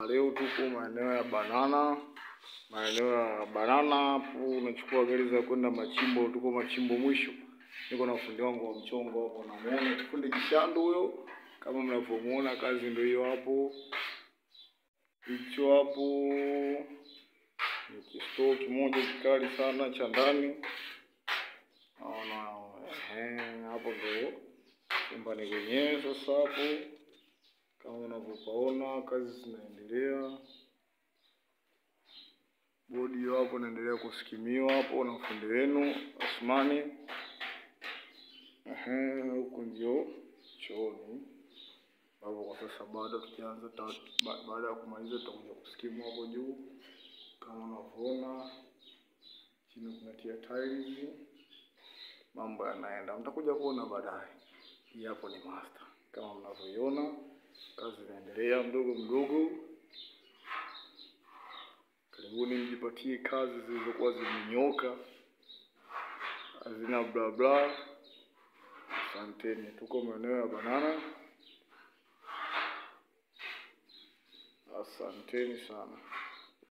Leo tuko maeneo ya banana. Maeneo ya banana hapo unachukua gari za kwenda machimbo, tuko machimbo mwisho. Niko na fundi wangu wa mchongo hapo, namuona fundi Kishandu huyo. Kama mnavyomuona kazi ndio hiyo hapo. Hicho hapo ni kistoo kimoja kikali sana cha ndani. Naona hapo ndio nyumbani kwenyewe sasa hapo. Kama unavyoona kazi zinaendelea. Bodi hapo inaendelea kusikimiwa hapo na fundi wenu Asmani. Huko ndio chooni. Hapo kwa sasa bado tukianza baada ya kumaliza tutakuja kusikimu hapo juu. Kama unavyoona chini tunatia tiles. Mambo yanaenda. Mtakuja kuona baadaye. Hii hapo ni master. Kama mnavyoiona kazi inaendelea mdogo mdogo. Karibuni mjipatie kazi zilizokuwa zimenyoka, hazina bla bla. Asanteni, tuko maeneo ya banana. Asanteni sana.